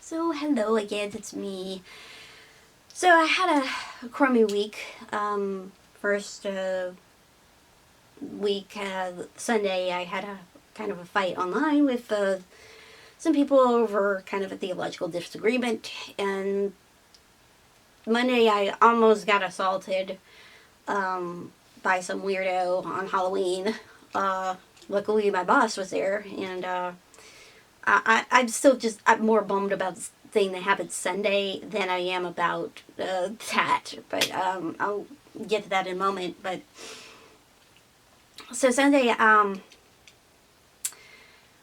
So hello again, it's me. So I had a crummy week. First week, Sunday, I had a kind of a fight online with some people over kind of a theological disagreement. And Monday, I almost got assaulted by some weirdo on Halloween. Luckily, my boss was there, and I'm more bummed about this thing that happened Sunday than I am about that. But I'll get to that in a moment. But so Sunday,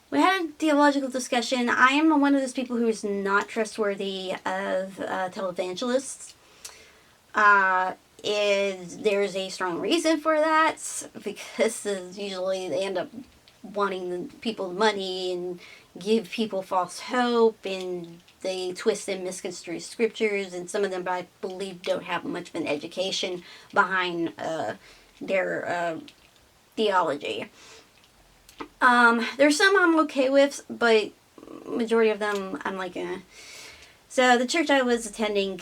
we had a theological discussion. I am one of those people who is not trustworthy of televangelists. There's a strong reason for that, because usually they end up wanting people money and give people false hope, and they twist and misconstrue scriptures, and some of them, I believe, don't have much of an education behind their theology. There's some I'm okay with, but majority of them I'm like, eh. So the church I was attending,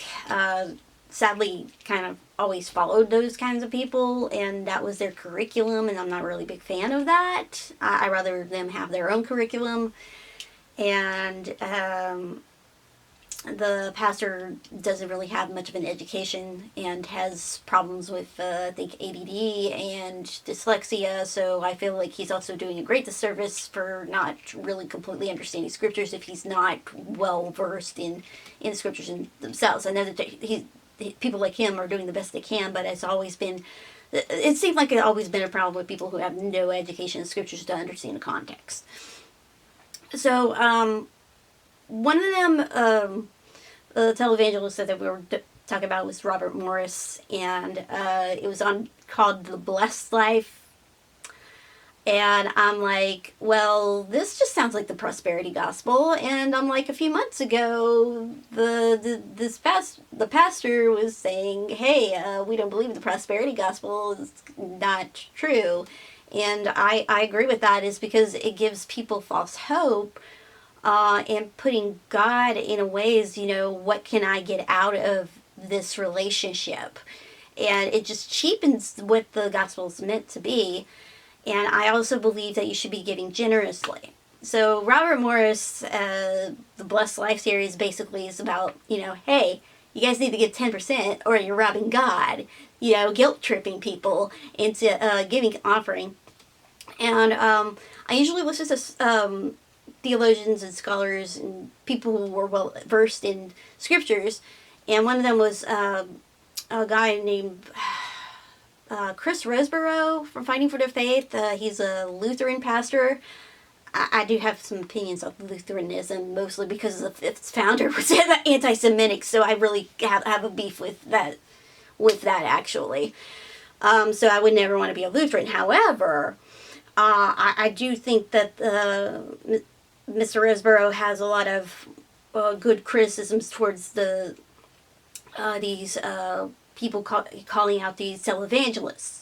sadly, kind of always followed those kinds of people, and that was their curriculum, and I'm not really a big fan of that. I rather them have their own curriculum. And the pastor doesn't really have much of an education and has problems with, I think, ADD and dyslexia, so I feel like he's also doing a great disservice for not really completely understanding scriptures if he's not well versed in scriptures in themselves. I know that people like him are doing the best they can, but it seemed like it's always been a problem with people who have no education in scriptures to understand the context. So, one of them, the televangelist that we were talking about was Robert Morris, and it was called The Blessed Life. And I'm like, well, this just sounds like the prosperity gospel. And I'm like, a few months ago, the pastor was saying, hey, we don't believe in the prosperity gospel. It's not true. And I agree with that, is because it gives people false hope, and putting God in a way is, what can I get out of this relationship? And it just cheapens what the gospel is meant to be. And I also believe that you should be giving generously. So Robert Morris, the Blessed Life series basically is about, hey, you guys need to give 10% or you're robbing God, guilt tripping people into giving offering. And I usually listen to theologians and scholars and people who were well versed in scriptures. And one of them was a guy named Chris Roseborough from Fighting for the Faith. He's a Lutheran pastor. I do have some opinions of Lutheranism, mostly because its founder was anti-Semitic, so I really have a beef with that actually. So I would never want to be a Lutheran. However, I do think that Mr. Roseborough has a lot of good criticisms towards these people calling out these televangelists.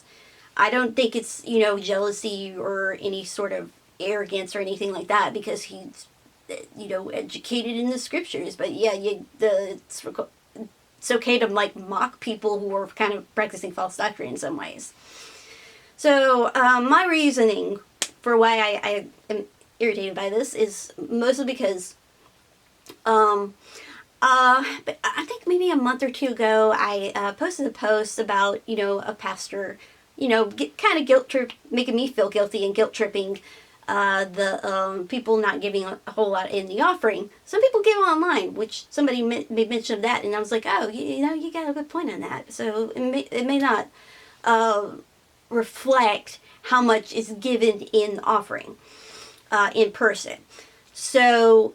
I don't think it's, jealousy or any sort of arrogance or anything like that, because he's, educated in the scriptures. But yeah, it's okay to mock people who are kind of practicing false doctrine in some ways. So my reasoning for why I am irritated by this is mostly because but I think maybe a month or two ago, I posted a post about, a pastor, kind of making me feel guilty and guilt tripping the people not giving a whole lot in the offering. Some people give online, which somebody made mention of that, and I was like, oh, you got a good point on that. So it may not reflect how much is given in the offering in person. So,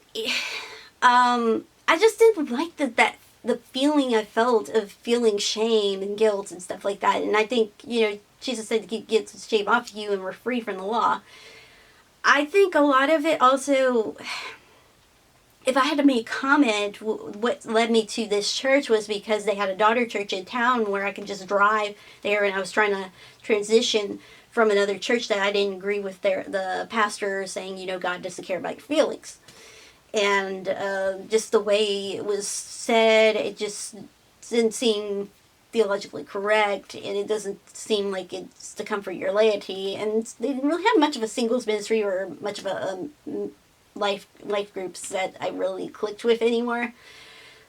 I just didn't like the feeling I felt of feeling shame and guilt and stuff like that. And I think, Jesus said to get the shame off you and we're free from the law. I think a lot of it also, if I had to make a comment, what led me to this church was because they had a daughter church in town where I could just drive there, and I was trying to transition from another church that I didn't agree with the pastor saying, God doesn't care about your feelings. and just the way it was said, it just didn't seem theologically correct, and it doesn't seem like it's to comfort your laity. And they didn't really have much of a singles ministry or much of a life groups that I really clicked with anymore.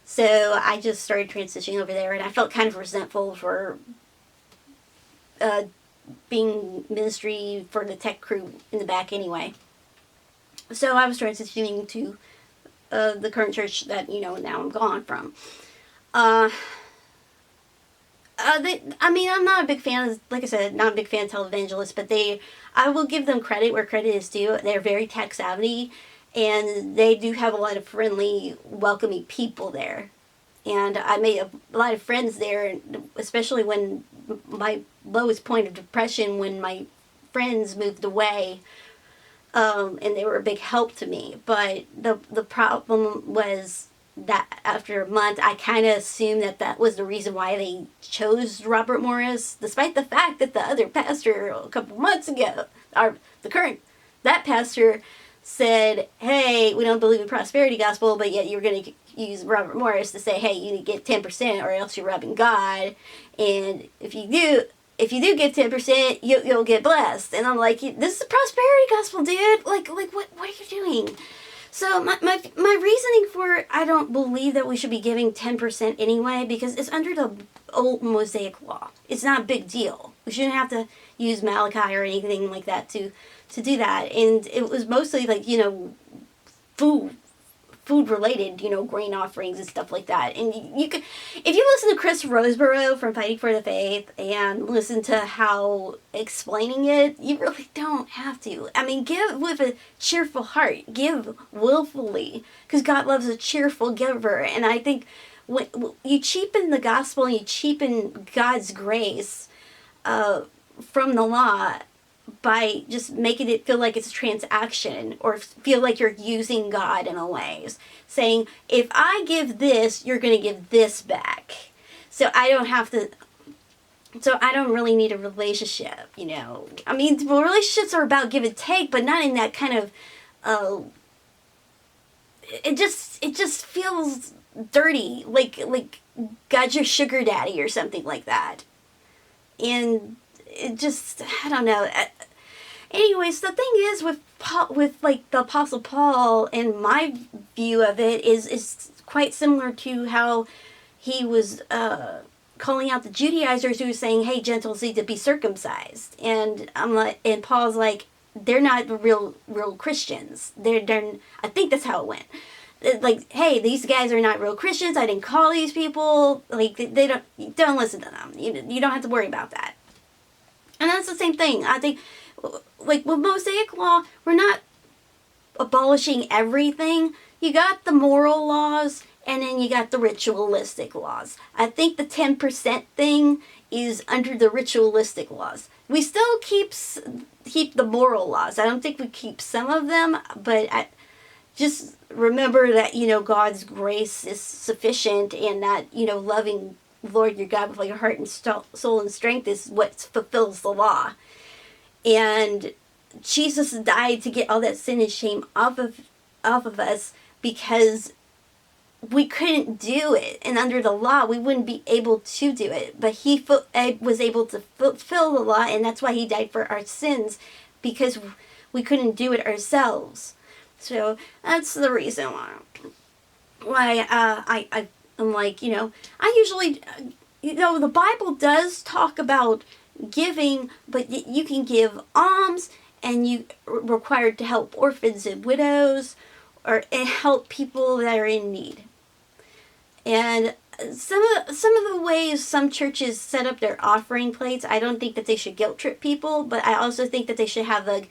So I just started transitioning over there, and I felt kind of resentful for being ministry for the tech crew in the back anyway. So I was transitioning to the current church that, now I'm gone from. I'm not a big fan of, like I said, not a big fan of televangelists, but I will give them credit where credit is due. They're very tech savvy, and they do have a lot of friendly, welcoming people there. And I made a lot of friends there, especially when my lowest point of depression, when my friends moved away, and they were a big help to me. But the problem was that after a month, I kind of assumed that was the reason why they chose Robert Morris, despite the fact that the other pastor a couple months ago, that pastor said, hey, we don't believe in prosperity gospel, but yet you're going to use Robert Morris to say, hey, you need to get 10% or else you're robbing God. And if you do give 10%, you'll get blessed. And I'm like, this is the prosperity gospel, dude. Like what are you doing? So my reasoning for I don't believe that we should be giving 10% anyway, because it's under the old Mosaic law. It's not a big deal. We shouldn't have to use Malachi or anything like that to do that. And it was mostly like, food related, grain offerings and stuff like that. And you could, if you listen to Chris Roseborough from Fighting for the Faith and listen to how explaining it, you really don't have to. I mean, give with a cheerful heart, give willfully, because God loves a cheerful giver. And I think when you cheapen the gospel and you cheapen God's grace from the law by just making it feel like it's a transaction, or feel like you're using God in a way, saying, if I give this, you're going to give this back. So I don't really need a relationship, I mean, relationships are about give and take, but not in that kind of, it just feels dirty, like God's your sugar daddy or something like that. And it just, I don't know. Anyways, the thing is with the Apostle Paul, and my view of it is quite similar to how he was calling out the Judaizers who were saying, "Hey, Gentiles need to be circumcised," and and Paul's like, they're not real Christians. They're I think that's how it went. Like, hey, these guys are not real Christians. I didn't call these people. Like, they don't listen to them. You don't have to worry about that. And that's the same thing. I think, like, with Mosaic law, we're not abolishing everything. You got the moral laws, and then you got the ritualistic laws. I think the 10% thing is under the ritualistic laws. We still keep the moral laws. I don't think we keep some of them, but just remember that, God's grace is sufficient, and that, loving Lord your God with all your heart and soul and strength is what fulfills the law. And Jesus died to get all that sin and shame off of us, because we couldn't do it, and under the law we wouldn't be able to do it. But he was able to fulfill the law, and that's why he died for our sins, because we couldn't do it ourselves. So that's the reason why I'm like, I usually, the Bible does talk about giving, but you can give alms, and you required to help orphans and widows, or help people that are in need. And some of the ways some churches set up their offering plates, I don't think that they should guilt trip people, but I also think that they should have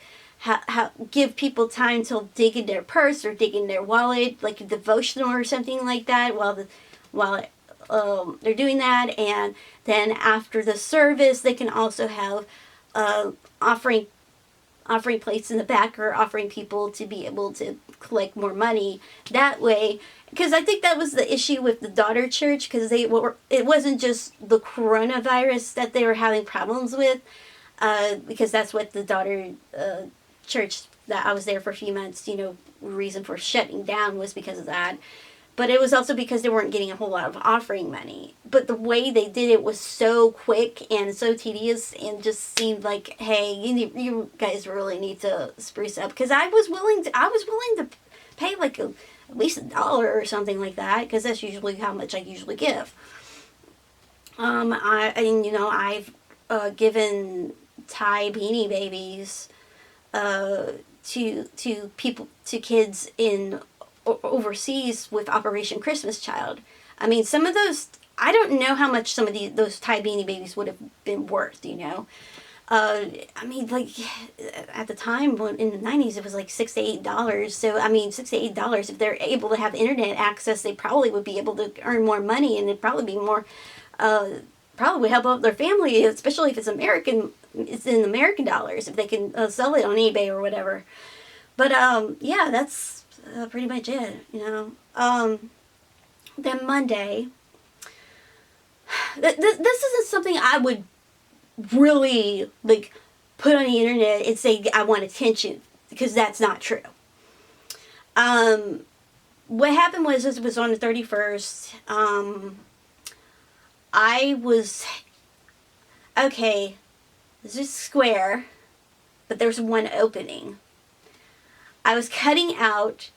give people time to dig in their purse or dig in their wallet, like a devotional or something like that, while they're doing that. And then after the service, they can also have offering plates in the back, or offering people to be able to collect more money that way. Because I think that was the issue with the daughter church, because it wasn't just the coronavirus that they were having problems with, because that's what the daughter church that I was there for a few months, reason for shutting down was because of that. But it was also because they weren't getting a whole lot of offering money. But the way they did it was so quick and so tedious, and just seemed like, hey, you guys really need to spruce up. Because I was willing to pay like at least $1 or something like that, because that's usually how much I usually give. I've given Thai Beanie Babies to people, to kids in overseas with Operation Christmas Child. I mean, some of those, I don't know how much some of those Thai Beanie Babies would have been worth, I mean, like, at the time, in the 90s, it was like $6 to $8. So, I mean, $6 to $8, if they're able to have internet access, they probably would be able to earn more money, and it'd probably be more, probably would help out their family, especially if it's in American dollars, if they can sell it on eBay or whatever. But, yeah, that's pretty much it, Then Monday, this isn't something I would really, like, put on the internet and say I want attention, because that's not true. What happened was, it was on the 31st, this is square, but there's one opening. I was cutting out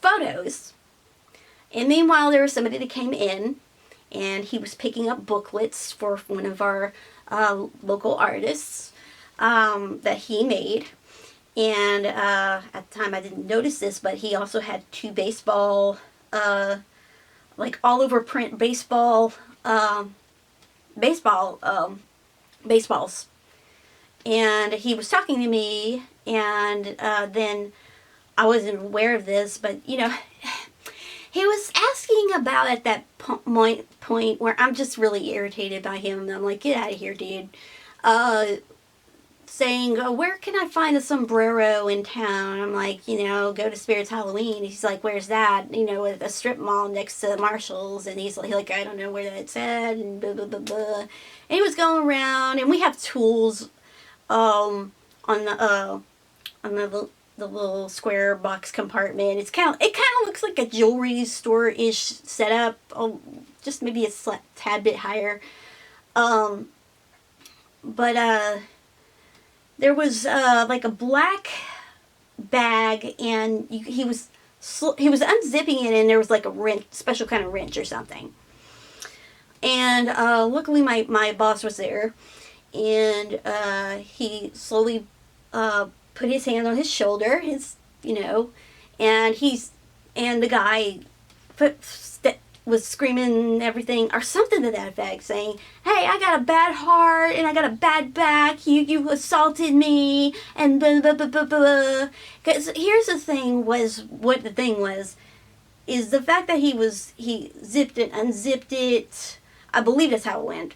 photos, and meanwhile there was somebody that came in, and he was picking up booklets for one of our local artists that he made. And at the time I didn't notice this, but he also had 2 baseball, like all over print baseballs. And he was talking to me, and then I wasn't aware of this, but he was asking about, at that point where I'm just really irritated by him, and I'm like, get out of here, dude. Saying, where can I find a sombrero in town? I'm like, go to Spirits Halloween. He's like, where's that? At a strip mall next to Marshall's. And he's like, I don't know where that's at, and blah, blah, blah, blah. And he was going around, and we have tools on the little square box compartment. It kind of looks like a jewelry store-ish setup. Just maybe a tad bit higher. But there was like a black bag, and he was unzipping it, and there was like a wrench, special kind of wrench or something. And luckily my boss was there, and he slowly put his hand on his shoulder, and the guy was screaming everything, or something to that effect, saying, hey, I got a bad heart, and I got a bad back, you assaulted me, and blah, blah, blah, blah, blah. Because here's the thing was, is the fact that he zipped it, unzipped it, I believe that's how it went.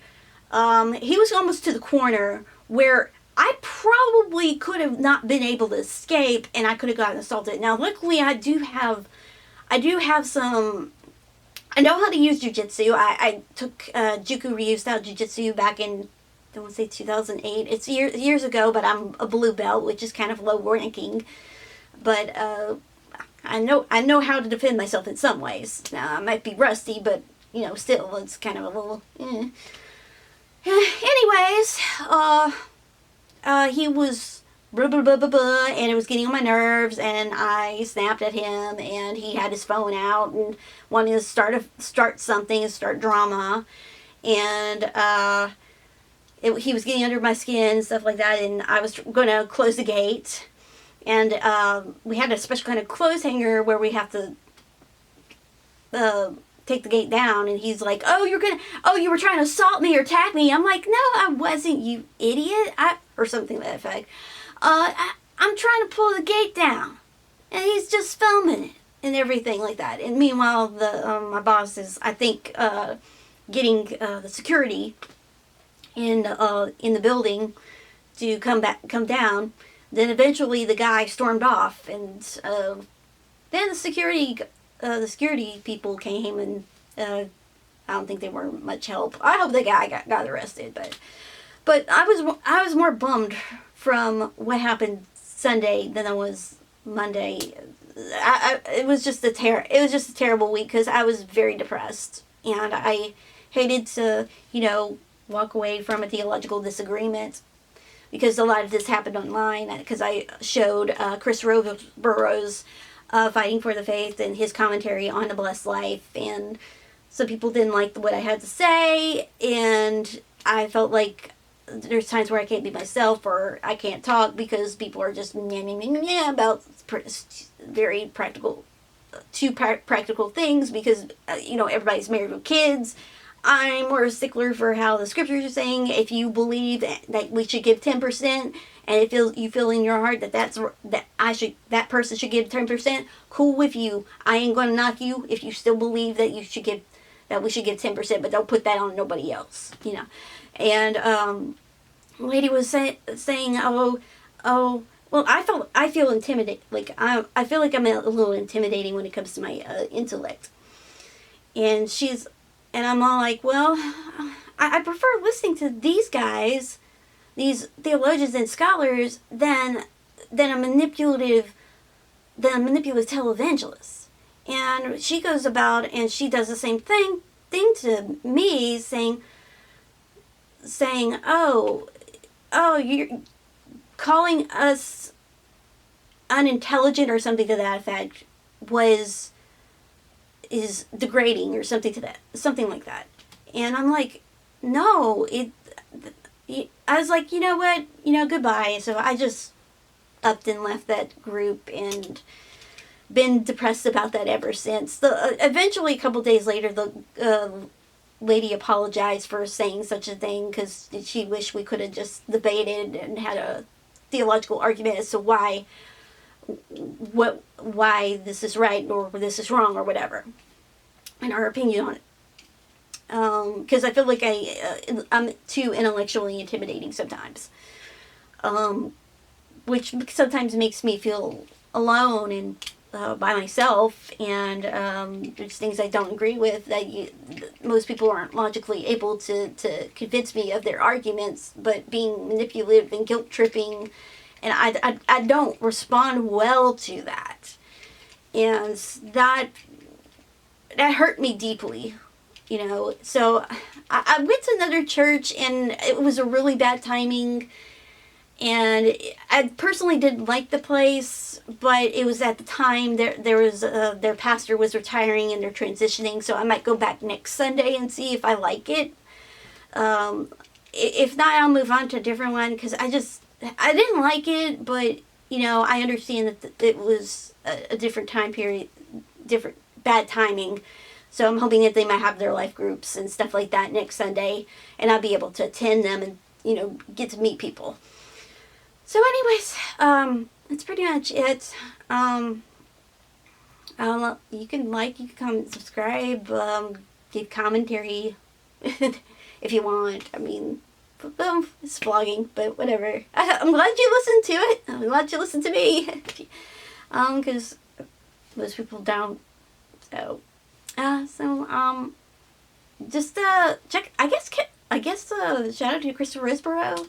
He was almost to the corner where I probably could have not been able to escape, and I could have gotten assaulted. Now, luckily, I do have some. I know how to use jiu-jitsu. I took Juku Ryu style jiu-jitsu back in, I want to say 2008. It's years ago, but I'm a blue belt, which is kind of low ranking. But I know how to defend myself in some ways. Now, I might be rusty, but still, it's kind of a little. Anyways, he was blah, blah, blah, blah, blah, and it was getting on my nerves, and I snapped at him, and he had his phone out and wanted to start something and start drama, and he was getting under my skin and stuff like that, and I was going to close the gate, and we had a special kind of clothes hanger where we have to take the gate down, and he's like, you were trying to assault me or attack me. I'm like, no, I wasn't, you idiot, or something to that effect. I'm trying to pull the gate down, and he's just filming it and everything like that. And meanwhile, my boss is, I think, getting the security in the building to come down. Then eventually the guy stormed off, and then the security people came, and I don't think they were much help. I hope the guy got arrested, but I was more bummed from what happened Sunday than I was Monday. It was just a terrible week because I was very depressed, and I hated to, walk away from a theological disagreement, because a lot of this happened online, because I showed Chris Burrows Fighting for the Faith and his commentary on the blessed life, and some people didn't like what I had to say, and I felt like there's times where I can't be myself, or I can't talk because people are just about very practical, practical things, because everybody's married with kids. I'm more a stickler for how the scriptures are saying. If you believe that we should give 10%, and if you feel in your heart that that person should give 10%, cool with you. I ain't gonna knock you if you still believe that we should give 10%, but don't put that on nobody else, And the lady was saying, well, I feel intimidated. Like I feel like I'm a little intimidating when it comes to my intellect. And I'm all like, well, I prefer listening to these guys, these theologians and scholars, than a manipulative televangelist. And she goes about and she does the same thing to me, saying, oh, you're calling us unintelligent or something to that effect is degrading, or something like that. And I'm like, no, I was like, you know what, goodbye. So I just upped and left that group, and been depressed about that ever since. Eventually, a couple days later, the lady apologized for saying such a thing, because she wished we could have just debated and had a theological argument as to why this is right or this is wrong or whatever, and our opinion on it. Because I feel like I'm too intellectually intimidating sometimes, which sometimes makes me feel alone and by myself, and there's things I don't agree with that most people aren't logically able to convince me of their arguments, but being manipulative and guilt tripping, and I don't respond well to that, and that hurt me deeply, So I went to another church, and it was a really bad timing. And I personally didn't like the place, but it was at the time there was their pastor was retiring and they're transitioning, so I might go back next Sunday and see if I like it. If not, I'll move on to a different one, because I didn't like it, but I understand that it was a different time period, different bad timing. So I'm hoping that they might have their life groups and stuff like that next Sunday, and I'll be able to attend them and get to meet people. So anyways, that's pretty much it. You can comment, subscribe, give commentary if you want. I mean, it's vlogging, but whatever. I'm glad you listened to it. I'm glad you listened to me. Because most people don't. So, just check. I guess shout out to Christopher Risborough.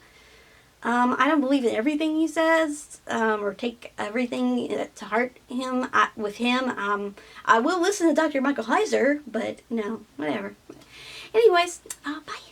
I don't believe in everything he says, or take everything to heart with him. I will listen to Dr. Michael Heiser, but whatever. Anyways, bye.